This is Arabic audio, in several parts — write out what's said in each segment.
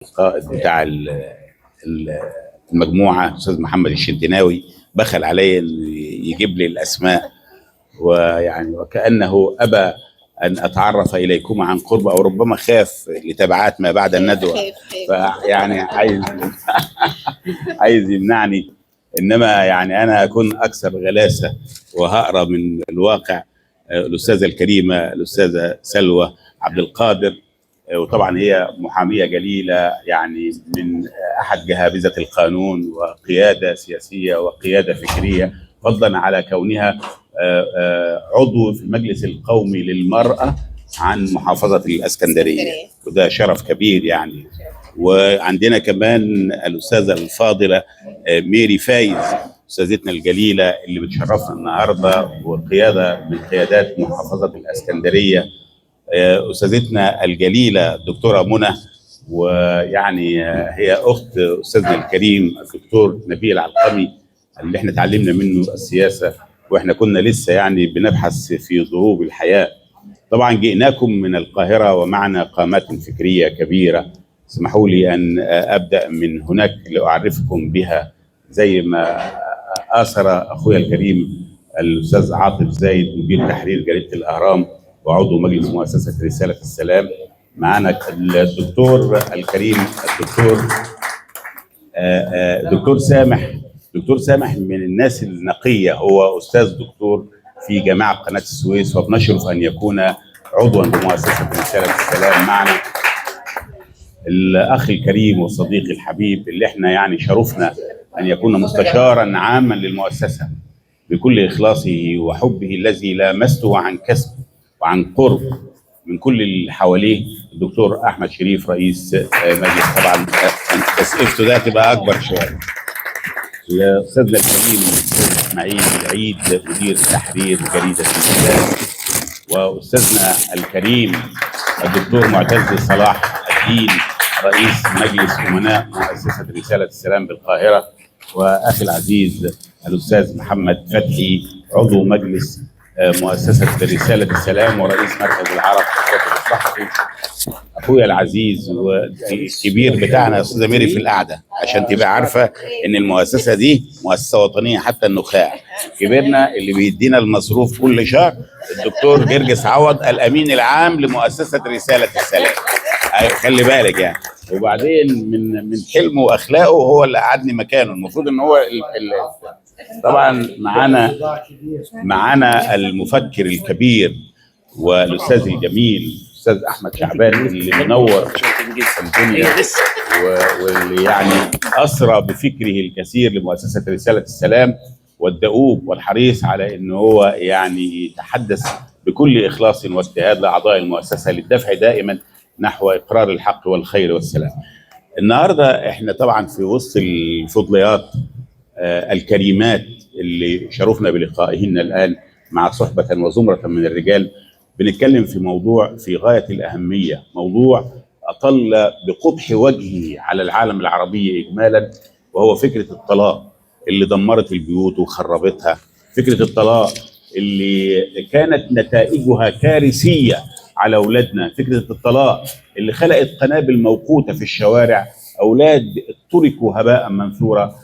القائد بتاع المجموعه الاستاذ محمد الشنتناوي بخل علي انه يجيب لي الاسماء، ويعني وكانه ابى ان اتعرف اليكما عن قرب، او ربما خاف لتبعات ما بعد الندوه، فيعني عايز يمنعني. انما يعني انا اكون اكثر غلاسه وهقرا من الواقع الاستاذه الكريمه الاستاذه سلوى عبد القادر، وطبعا هي محاميه جليله، يعني من احد جهابذه القانون وقياده سياسيه وقياده فكريه، فضلا على كونها عضو في المجلس القومي للمراه عن محافظه الاسكندريه، وده شرف كبير يعني. وعندنا كمان الاستاذه الفاضله ميري فايز، استاذتنا الجليله اللي بتشرفنا النهارده، وقياده من قيادات محافظه الاسكندريه، استاذتنا الجليله الدكتوره منى، ويعني هي اخت استاذنا الكريم الدكتور نبيل علقمي اللي احنا اتعلمنا منه السياسه واحنا كنا لسه يعني بنبحث في ضروب الحياه. طبعا جئناكم من القاهره ومعنا قامات فكريه كبيره، اسمحوا لي ان ابدا من هناك لاعرفكم بها، زي ما اثر اخويا الكريم الاستاذ عاطف زايد مدير تحرير جريده الاهرام وعضو مجلس مؤسسه رساله السلام. معنا الدكتور الكريم دكتور سامح. دكتور سامح من الناس النقيه، هو استاذ دكتور في جامعه قناه السويس، وبنشرف ان يكون عضوا بمؤسسه رساله السلام. معنا الاخ الكريم والصديق الحبيب اللي احنا يعني شرفنا ان يكون مستشارا عاما للمؤسسه بكل اخلاصه وحبه الذي لامسته عن كسب وعن قرب من كل اللي حواليه، الدكتور احمد شريف رئيس مجلس. طبعا تسقيفته ده تبقى اكبر شويه. الاستاذنا الكريم الاستاذ اسماعيل العيد مدير تحرير جريده السلام، واستاذنا الكريم الدكتور معتز صلاح الدين رئيس مجلس امناء مؤسسه رساله السلام بالقاهره، واخي العزيز الاستاذ محمد فتحي عضو مجلس مؤسسه رساله السلام ورئيس مركز العرب الصحفي. اخويا العزيز والكبير بتاعنا يا استاذه ميري في القعده، عشان تبقى عارفه ان المؤسسه دي مؤسسه وطنيه حتى النخاع. كبيرنا اللي بيدينا المصروف كل شهر الدكتور جرجس عوض الامين العام لمؤسسه رساله السلام، خلي بالك يعني. وبعدين من حلمه واخلاقه هو اللي قعدني مكانه، المفروض ان هو طبعا معانا المفكر الكبير والاستاذ الجميل الاستاذ احمد شعبان اللي منور الدنيا، واللي يعني اسرى بفكره الكثير لمؤسسه رساله السلام، والدؤوب والحريص على ان هو يعني يتحدث بكل اخلاص واجتهاد لاعضاء المؤسسه للدفع دائما نحو اقرار الحق والخير والسلام. النهارده احنا طبعا في وسط الفضليات الكريمات اللي شرفنا بلقائهن الان مع صحبه وزمره من الرجال، بنتكلم في موضوع في غايه الاهميه، موضوع اطل بقبح وجهه على العالم العربي اجمالا، وهو فكره الطلاق اللي دمرت البيوت وخربتها، فكره الطلاق اللي كانت نتائجها كارثيه على اولادنا، فكره الطلاق اللي خلقت قنابل موقوته في الشوارع، اولاد تركوا هباء منثورا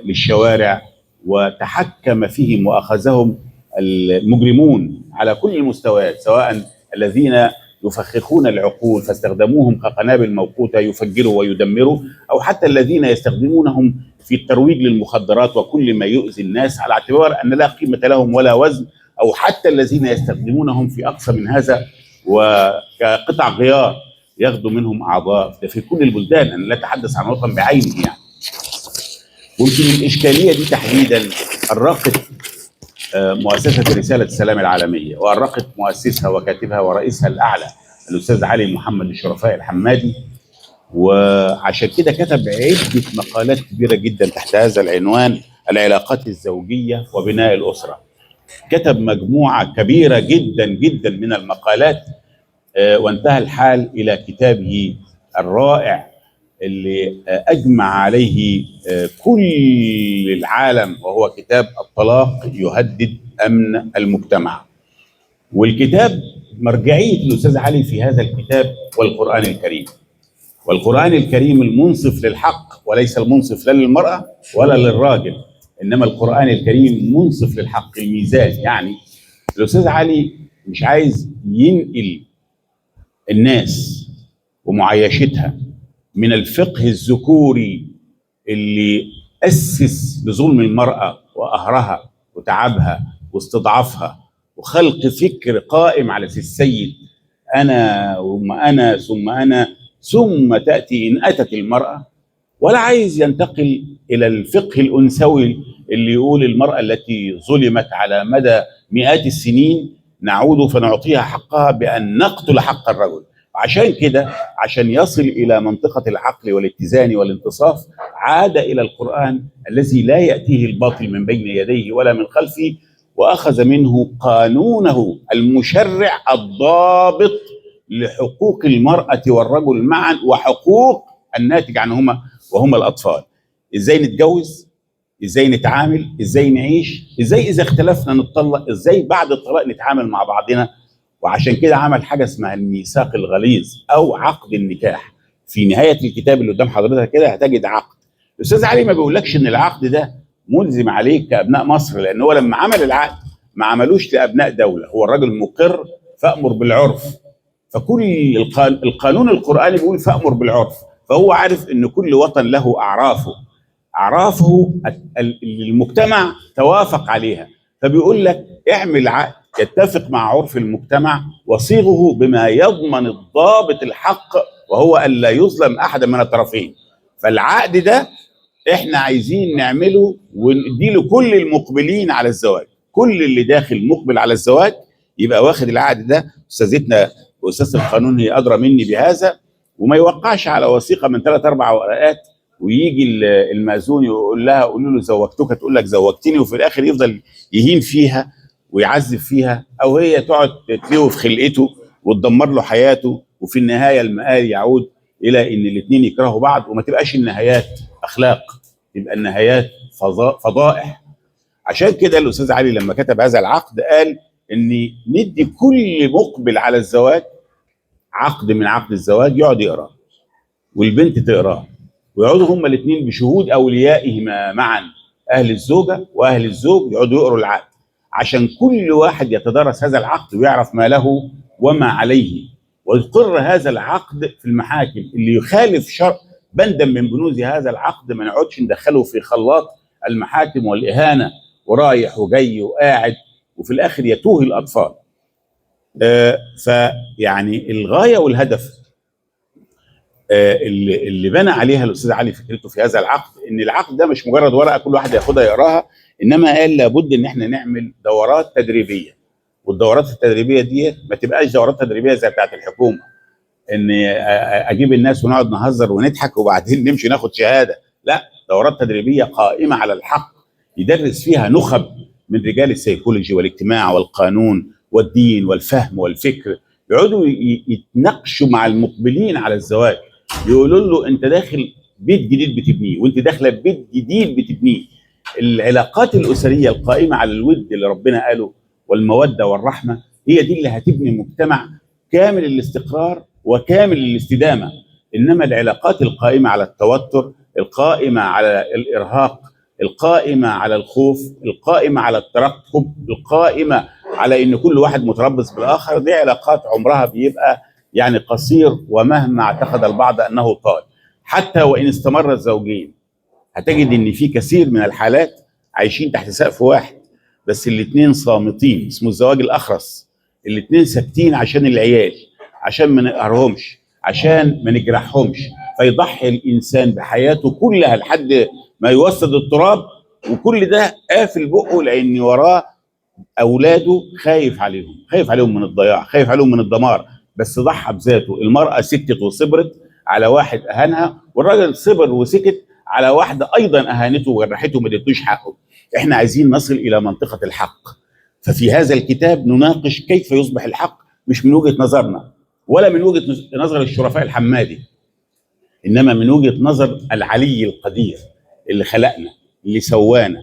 للشوارع، وتحكم فيهم واخذهم المجرمون على كل المستويات، سواء الذين يفخخون العقول فاستخدموهم كقنابل موقوته يفجروا ويدمروا، او حتى الذين يستخدمونهم في الترويج للمخدرات وكل ما يؤذي الناس على اعتبار ان لا قيمه لهم ولا وزن، او حتى الذين يستخدمونهم في اقصى من هذا وكقطع غيار ياخذوا منهم اعضاء. ده في كل البلدان، انا لا اتحدث عن وطن بعينه يعني. ويمكن الاشكاليه دي تحديدا أرقت مؤسسه رساله السلام العالميه، وأرقت مؤسسها وكاتبها ورئيسها الاعلى الاستاذ علي محمد الشرفاء الحمادي، وعشان كده كتب عده مقالات كبيره جدا تحت هذا العنوان: العلاقات الزوجيه وبناء الاسره. كتب مجموعه كبيره جدا جدا من المقالات، وانتهى الحال الى كتابه الرائع اللي اجمع عليه كل العالم، وهو كتاب الطلاق يهدد امن المجتمع. والكتاب مرجعيه الاستاذ علي في هذا الكتاب والقران الكريم. والقرآن الكريم المنصف للحق، وليس المنصف لا للمرأة ولا للراجل، إنما القرآن الكريم منصف للحق، الميزان. يعني الأستاذ علي مش عايز ينقل الناس ومعايشتها من الفقه الذكوري اللي أسس لظلم المرأة وقهرها وتعبها واستضعافها، وخلق فكر قائم على السيد، أنا ثم أنا ثم أنا ثم تأتي إن أتت المرأة. ولا عايز ينتقل إلى الفقه الأنثوي اللي يقول المرأة التي ظلمت على مدى مئات السنين نعود فنعطيها حقها بأن نقتل حق الرجل. عشان كده، عشان يصل إلى منطقة العقل والاتزان والانتصاف، عاد إلى القرآن الذي لا يأتيه الباطل من بين يديه ولا من خلفه، وأخذ منه قانونه المشرع الضابط لحقوق المرأة والرجل معا، وحقوق الناتج عنهما وهما الأطفال. إزاي نتجوز، إزاي نتعامل، إزاي نعيش، إزاي إذا اختلفنا نتطلق، إزاي بعد الطلاق نتعامل مع بعضنا. وعشان كده عمل حاجة اسمها الميثاق الغليظ أو عقد النكاح. في نهاية الكتاب اللي قدام حضرتك كده هتجد عقد. الأستاذ علي ما بيقولكش إن العقد ده ملزم عليك كأبناء مصر، لأن هو لما عمل العقد ما عملوش لأبناء دولة، هو الراجل مقر فأمر بالعرف. فكل القانون القرآني بيقول فأمر بالعرف، فهو عارف إن كل وطن له أعرافه المجتمع توافق عليها، فبيقول لك اعمل عقد يتفق مع عرف المجتمع وصيغه بما يضمن الضابط الحق، وهو ألا يظلم أحد من الطرفين. فالعقد ده احنا عايزين نعمله ونديله كل المقبلين على الزواج، كل اللي داخل مقبل على الزواج يبقى واخد العقد ده. استاذتنا واستاذ القانون هي ادرى مني بهذا، وما يوقعش على وثيقه من 3 4 ورقات ويجي المأذون يقول لها قولوا له زوجتك، تقول لك زوجتني، وفي الاخر يفضل يهين فيها ويعذب فيها، او هي تقعد تلوه في خلقته وتدمر له حياته، وفي النهايه المآل يعود الى ان الاثنين يكرهوا بعض، وما تبقاش النهايات اخلاق، تبقى النهايات فضائح. عشان كده الاستاذ علي لما كتب هذا العقد قال ان ندي كل مقبل على الزواج عقد من عقد الزواج يقعد يقراه، والبنت تقراه، ويقعدوا هما الاثنين بشهود اوليائهما معا، اهل الزوجه واهل الزوج، يقعدوا يقروا العقد عشان كل واحد يتدارس هذا العقد ويعرف ما له وما عليه، ويقر هذا العقد في المحاكم. اللي يخالف شرع بندا من بنود هذا العقد ما نقعدش ندخله في خلاط المحاكم والاهانه، ورايح وجاي وقاعد، وفي الاخر يتوه الاطفال. فيعني الغايه والهدف اللي بنى عليها الاستاذ علي فكرته في هذا العقد، ان العقد ده مش مجرد ورقه كل واحد ياخدها يقراها، انما قال لابد ان احنا نعمل دورات تدريبيه. والدورات التدريبيه دي ما تبقاش دورات تدريبيه زي بتاعت الحكومه، ان اجيب الناس ونقعد نهزر ونضحك وبعدين نمشي ناخد شهاده. لا، دورات تدريبيه قائمه على الحق، يدرس فيها نخب من رجال السيكولوجي والاجتماع والقانون والدين والفهم والفكر، يقعدوا يتناقشوا مع المقبلين على الزواج، يقولوا له انت داخل بيت جديد بتبنيه، وانت داخله بيت جديد بتبنيه. العلاقات الاسريه القائمه على الود اللي ربنا قاله والموده والرحمه هي دي اللي هتبني مجتمع كامل الاستقرار وكامل الاستدامه. انما العلاقات القائمه على التوتر، القائمه على الارهاق، القائمه على الخوف، القائمه على الترقب، القائمه على ان كل واحد متربص بالاخر، دي علاقات عمرها بيبقى يعني قصير، ومهما اعتقد البعض انه طال. حتى وان استمر الزوجين هتجد ان في كثير من الحالات عايشين تحت سقف واحد، بس الاثنين صامتين، اسمه الزواج الاخرس. الاثنين ساكتين عشان العيال، عشان ما نقهرهمش، عشان ما نجرحهمش، فيضحي الانسان بحياته كلها لحد ما يوسد التراب، وكل ده قافل بقه لان وراه اولاده، خايف عليهم من الضياع، خايف عليهم من الدمار، بس ضحى بذاته. المراه سكتت وصبرت على واحد اهانها، والراجل صبر وسكت على واحده ايضا اهانته وجرحته وما ادتوش حقه. احنا عايزين نصل الى منطقه الحق، ففي هذا الكتاب نناقش كيف يصبح الحق، مش من وجهه نظرنا ولا من وجهه نظر الشرفاء الحمادي، انما من وجهه نظر العلي القدير اللي خلقنا، اللي سوانا،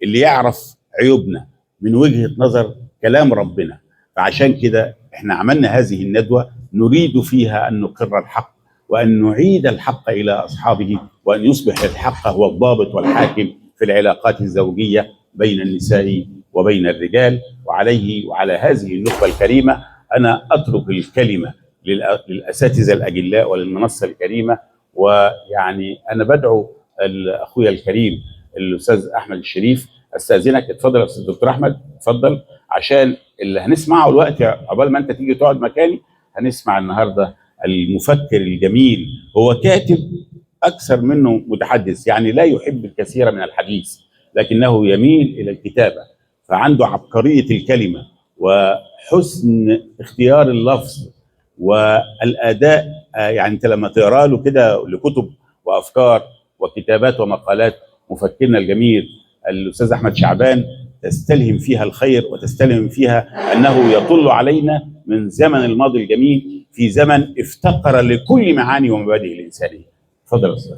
اللي يعرف عيوبنا، من وجهه نظر كلام ربنا. فعشان كده احنا عملنا هذه الندوه نريد فيها ان نقر الحق وأن نعيد الحق إلى أصحابه، وأن يصبح الحق هو الضابط والحاكم في العلاقات الزوجية بين النساء وبين الرجال. وعليه وعلى هذه النخبة الكريمة أنا أترك الكلمة للأساتذة الأجلاء وللمنصة الكريمة. ويعني أنا بدعو أخويا الكريم الأستاذ أحمد الشريف، أستأذنك اتفضل يا أستاذ دكتور أحمد، اتفضل، عشان اللي هنسمعه الوقت قبل ما أنت تيجي تقعد مكاني. هنسمع النهارده المفكر الجميل، هو كاتب أكثر منه متحدث، يعني لا يحب الكثير من الحديث لكنه يميل إلى الكتابة، فعنده عبقرية الكلمة وحسن اختيار اللفظ والأداء. يعني أنت لما تقرأ له كده لكتب وأفكار وكتابات ومقالات مفكرنا الجميل الأستاذ أحمد شعبان، تستلهم فيها الخير وتستلهم فيها أنه يطل علينا من زمن الماضي الجميل في زمن افتقر لكل معاني ومبادئ الإنسانية. تفضل يا أستاذ.